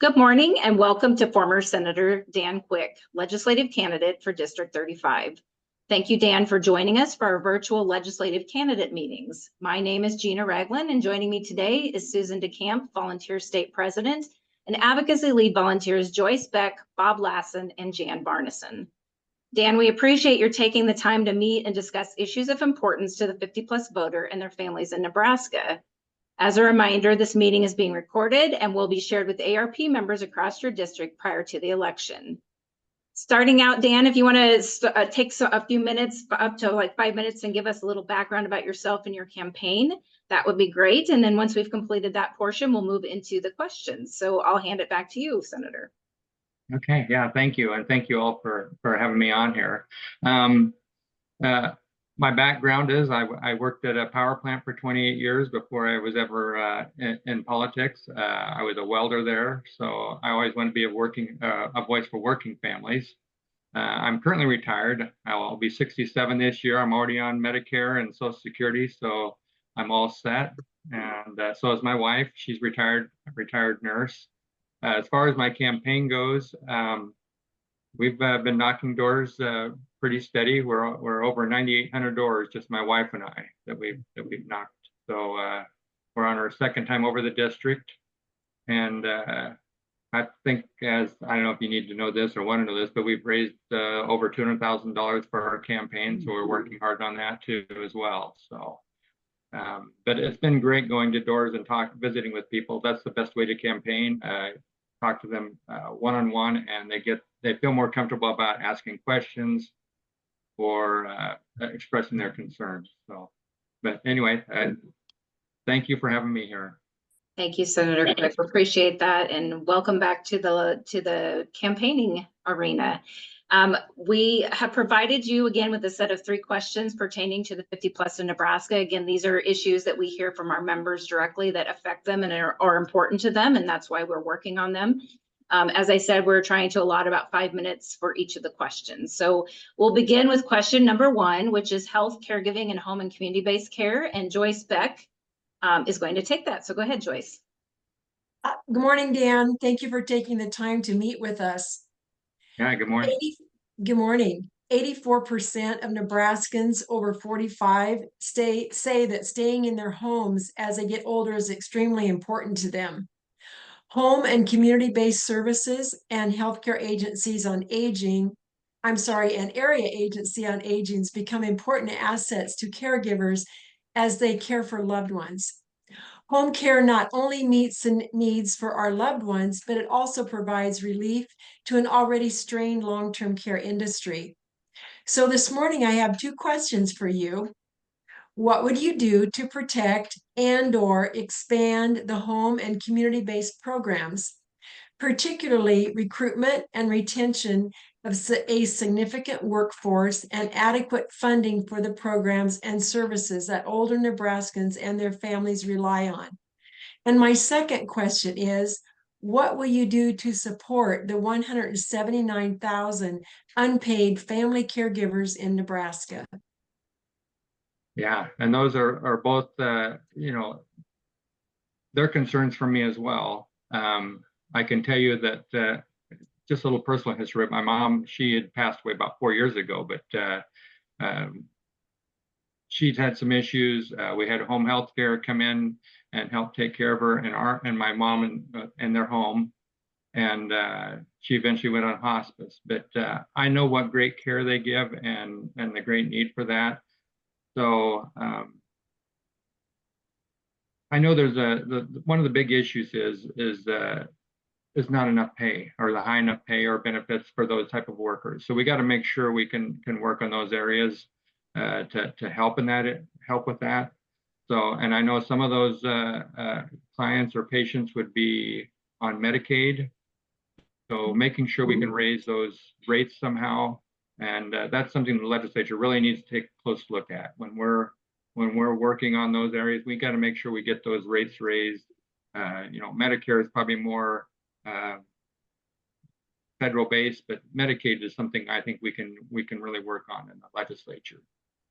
Good morning and welcome to former Senator Dan Quick, legislative candidate for District 35. Thank you, Dan, for joining us for our virtual legislative candidate meetings. My name is Gina Ragland, and joining me today is Susan DeCamp, volunteer state president, and advocacy lead volunteers Joyce Beck, Bob Lassen, and Jan Barneson. Dan, we appreciate your taking the time to meet and discuss issues of importance to the 50-plus voter and their families in Nebraska. As a reminder, this meeting is being recorded and will be shared with AARP members across your district prior to the election. Starting out, Dan, if you want to take a few minutes, up to like 5 minutes, and give us a little background about yourself and your campaign, that would be great. And then once we've completed that portion, we'll move into the questions. So I'll hand it back to you, Senator. Okay, yeah, thank you. And thank you all for having me on here. My background is I worked at a power plant for 28 years before I was ever in politics. I was a welder there, so I always want to be a voice for working families. I'm currently retired. I'll be 67 this year. I'm already on Medicare and Social Security, so I'm all set. And so is my wife. She's a retired nurse. As far as my campaign goes, we've been knocking doors pretty steady. We're over 9,800 doors, just my wife and I, that we've knocked. So we're on our second time over the district, and I think, I don't know if you need to know this or want to know this, but we've raised over $200,000 for our campaign, so we're working hard on that too as well. So, but it's been great going to doors and visiting with people. That's the best way to campaign. Talk to them one-on-one, and they feel more comfortable about asking questions or expressing their concerns. So, but anyway, thank you for having me here. Thank you, Senator Quick. Appreciate that, and welcome back to the campaigning arena. We have provided you again with a set of 3 questions pertaining to the 50-plus in Nebraska. Again, these are issues that we hear from our members directly that affect them and are important to them, and that's why we're working on them. As I said, we're trying to allot about 5 minutes for each of the questions. So we'll begin with question number 1, which is health, caregiving, and home and community-based care, and Joyce Beck is going to take that. So go ahead, Joyce. Good morning, Dan. Thank you for taking the time to meet with us. Yeah, good morning. Good morning. 84% of Nebraskans over 45 say that staying in their homes as they get older is extremely important to them. Home and community-based services and healthcare agencies on aging, and area agency on aging become important assets to caregivers as they care for loved ones. Home care not only meets the needs for our loved ones, but it also provides relief to an already strained long-term care industry. So this morning, I have 2 questions for you. What would you do to protect and/or expand the home and community-based programs, particularly recruitment and retention of a significant workforce and adequate funding for the programs and services that older Nebraskans and their families rely on? And my second question is, what will you do to support the 179,000 unpaid family caregivers in Nebraska? Yeah, and those are both, they're concerns for me as well. I can tell you that just a little personal history. My mom, she had passed away about 4 years ago, but she'd had some issues. We had home health care come in and help take care of her and my mom in their home. And she eventually went on hospice. But I know what great care they give and the great need for that. So I know there's one of the big issues is not enough pay, or the high enough pay or benefits for those type of workers. So we got to make sure we can work on those areas to help with that. So, and I know some of those clients or patients would be on Medicaid. So making sure we can raise those rates somehow. And that's something the legislature really needs to take a close look at. When we're working on those areas, we got to make sure we get those rates raised. Medicare is probably more federal based, but Medicaid is something I think we can really work on in the legislature.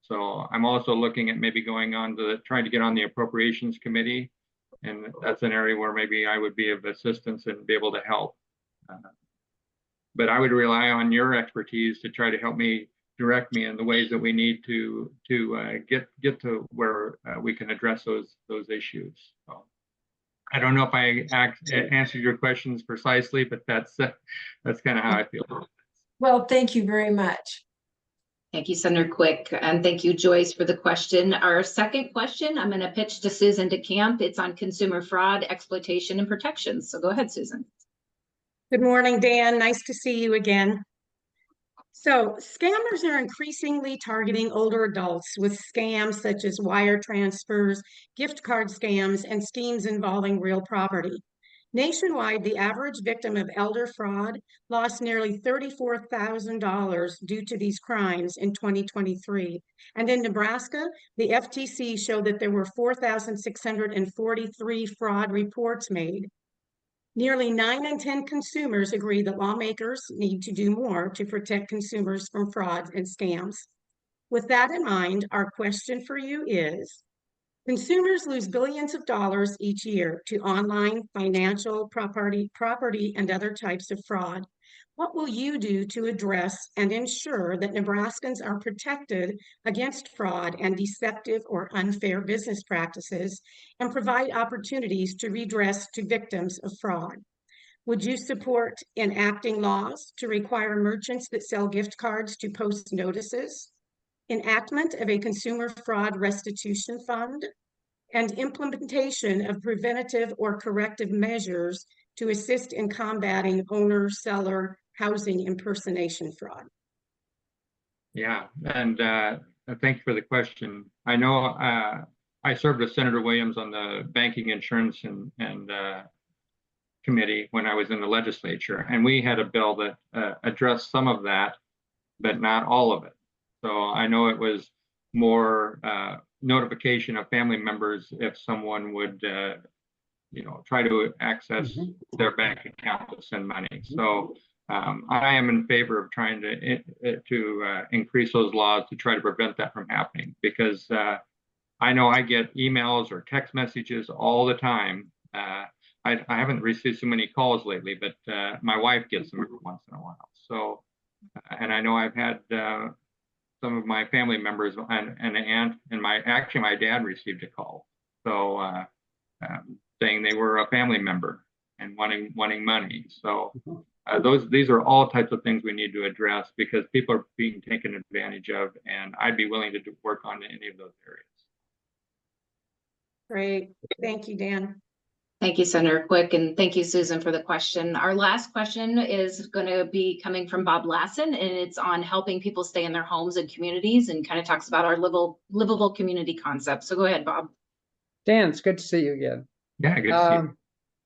So I'm also looking at maybe going on to trying to get on the appropriations committee and that's an area where maybe I would be of assistance and be able to help. But I would rely on your expertise to try to help me, direct me in the ways that we need to get to where we can address those issues. So I don't know if I answered your questions precisely, but that's kind of how I feel. Well, thank you very much. Thank you, Senator Quick, and thank you, Joyce, for the question. Our second question, I'm going to pitch to Susan DeCamp. It's on consumer fraud, exploitation, and protections. So go ahead, Susan. Good morning, Dan. Nice to see you again. So scammers are increasingly targeting older adults with scams such as wire transfers, gift card scams, and schemes involving real property. Nationwide, the average victim of elder fraud lost nearly $34,000 due to these crimes in 2023. And in Nebraska, the FTC showed that there were 4,643 fraud reports made. Nearly 9 in 10 consumers agree that lawmakers need to do more to protect consumers from frauds and scams. With that in mind, our question for you is, consumers lose billions of dollars each year to online, financial, property, and other types of fraud. What will you do to address and ensure that Nebraskans are protected against fraud and deceptive or unfair business practices and provide opportunities to redress to victims of fraud? Would you support enacting laws to require merchants that sell gift cards to post notices, enactment of a consumer fraud restitution fund, and implementation of preventative or corrective measures to assist in combating owner-seller housing impersonation fraud? Yeah, and thank you for the question. I know I served with Senator Williams on the Banking, Insurance, and Committee when I was in the legislature, and we had a bill that addressed some of that, but not all of it. So I know it was more notification of family members if someone would, try to access their bank account to send money. So I am in favor of trying to increase those laws to try to prevent that from happening, because I know I get emails or text messages all the time. I haven't received so many calls lately, but my wife gets them every once in a while. So, and I know I've had some of my family members and an aunt and my dad received a call. So saying they were a family member and wanting money. So these are all types of things we need to address, because people are being taken advantage of, and I'd be willing to work on any of those areas. Great. Thank you, Dan. Thank you, Senator Quick, and thank you, Susan, for the question. Our last question is going to be coming from Bob Lassen, and it's on helping people stay in their homes and communities, and kind of talks about our livable community concept. So go ahead, Bob. Dan, it's good to see you again. Yeah, good to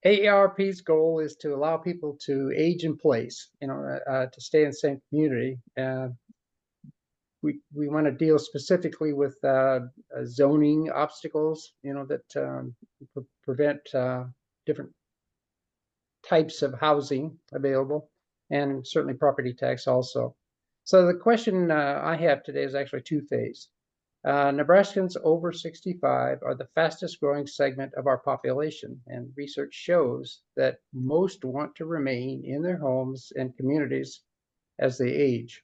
see you. AARP's goal is to allow people to age in place, to stay in the same community. We want to deal specifically with zoning obstacles, that prevent different types of housing available, and certainly property tax also. So the question I have today is actually two-phase. Nebraskans over 65 are the fastest growing segment of our population, and research shows that most want to remain in their homes and communities as they age.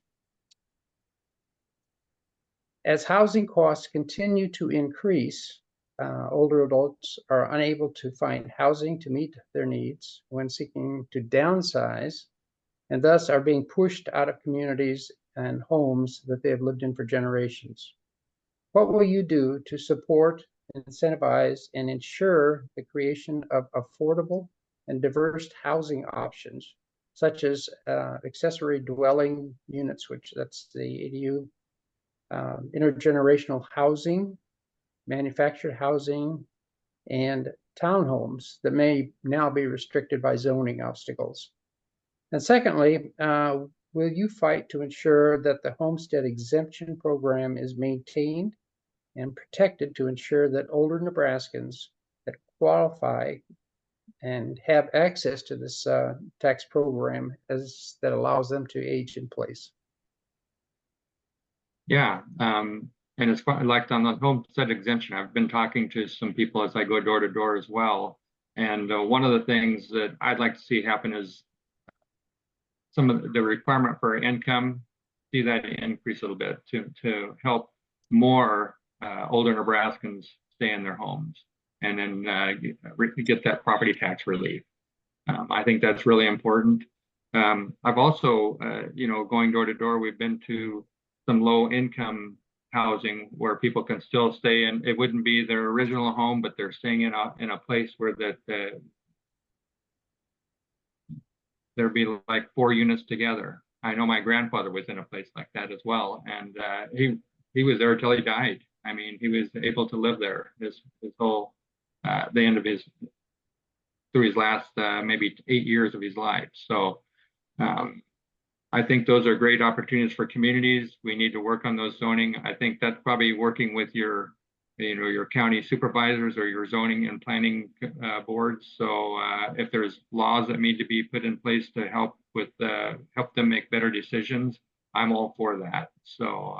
As housing costs continue to increase, older adults are unable to find housing to meet their needs when seeking to downsize, and thus are being pushed out of communities and homes that they have lived in for generations. What will you do to support, incentivize, and ensure the creation of affordable and diverse housing options, such as accessory dwelling units, which that's the ADU, intergenerational housing, manufactured housing, and townhomes that may now be restricted by zoning obstacles? And secondly, will you fight to ensure that the homestead exemption program is maintained and protected to ensure that older Nebraskans that qualify and have access to this tax program that allows them to age in place? Yeah, And it's like on the homestead exemption, I've been talking to some people as I go door to door as well. And one of the things that I'd like to see happen is some of the requirement for income, see that increase a little bit to help more older Nebraskans stay in their homes, and then get that property tax relief. I think that's really important. I've also, going door to door, we've been to some low income housing where people can still stay in. It wouldn't be their original home, but they're staying in a place where there'd be like 4 units together. I know my grandfather was in a place like that as well, and he was there till he died. I mean, he was able to live there his whole the end of through his last maybe 8 years of his life. So I think those are great opportunities for communities. We need to work on those zoning. I think that's probably working with your county supervisors or your zoning and planning boards. So if there's laws that need to be put in place to help them make better decisions, I'm all for that. So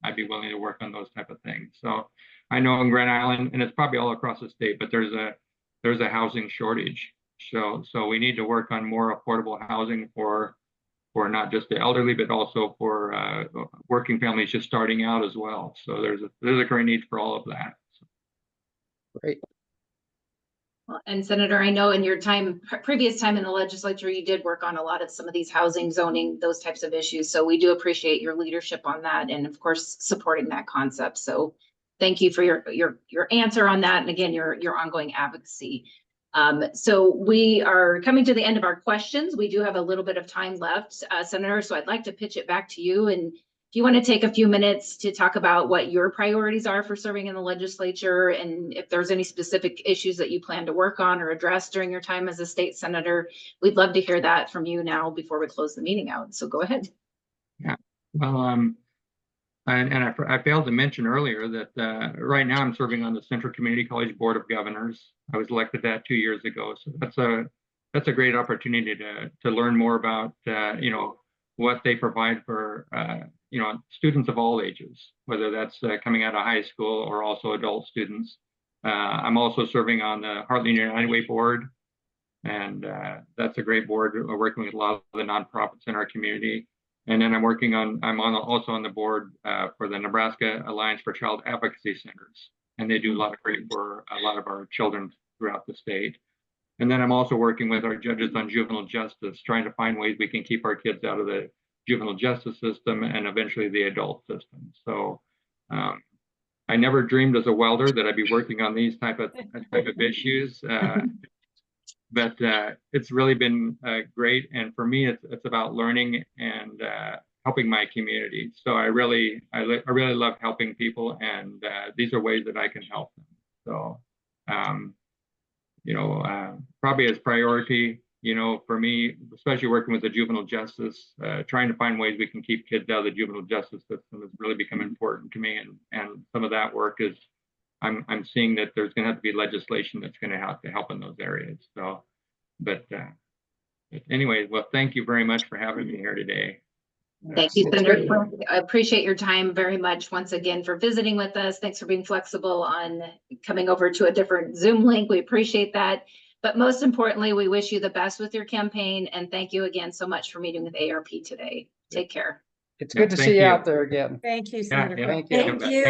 I'd be willing to work on those type of things. So I know in Grand Island, and it's probably all across the state, but there's a housing shortage. So we need to work on more affordable housing for not just the elderly, but also for working families just starting out as well. So there's a great need for all of that. Great. Well, and Senator, I know in your previous time in the legislature, you did work on a lot of some of these housing, zoning, those types of issues. So we do appreciate your leadership on that, and of course supporting that concept. So thank you for your answer on that, and again your ongoing advocacy. So we are coming to the end of our questions. We do have a little bit of time left, Senator, so I'd like to pitch it back to you. And if you want to take a few minutes to talk about what your priorities are for serving in the legislature, and if there's any specific issues that you plan to work on or address during your time as a state senator, we'd love to hear that from you now before we close the meeting out. So go ahead. Yeah, well, I failed to mention earlier that right now I'm serving on the Central Community College Board of Governors. I was elected that 2 years ago, so that's a great opportunity to learn more about what they provide for students of all ages, whether that's coming out of high school or also adult students. I'm also serving on the Heartland United Way board, and that's a great board. We're working with a lot of the nonprofits in our community. And then I'm also on the board for the Nebraska Alliance for Child Advocacy Centers, and they do a lot of great for a lot of our children throughout the state. And then I'm also working with our judges on juvenile justice, trying to find ways we can keep our kids out of the juvenile justice system and eventually the adult system. So I never dreamed as a welder that I'd be working on these type of issues. But it's really been great, and for me, it's about learning and helping my community. So I really love helping people, and these are ways that I can help them. So probably as priority, for me, especially working with the juvenile justice, trying to find ways we can keep kids out of the juvenile justice system has really become important to me, and some of that work is. I'm seeing that there's going to have to be legislation that's going to have to help in those areas. So, but anyway, well, thank you very much for having me here today. Thank you, Senator. I appreciate your time very much once again for visiting with us. Thanks for being flexible on coming over to a different Zoom link. We appreciate that. But most importantly, we wish you the best with your campaign. And thank you again so much for meeting with AARP today. Take care. It's good to see you out there again. Thank you, Senator. Yeah, Thank you. Thank you.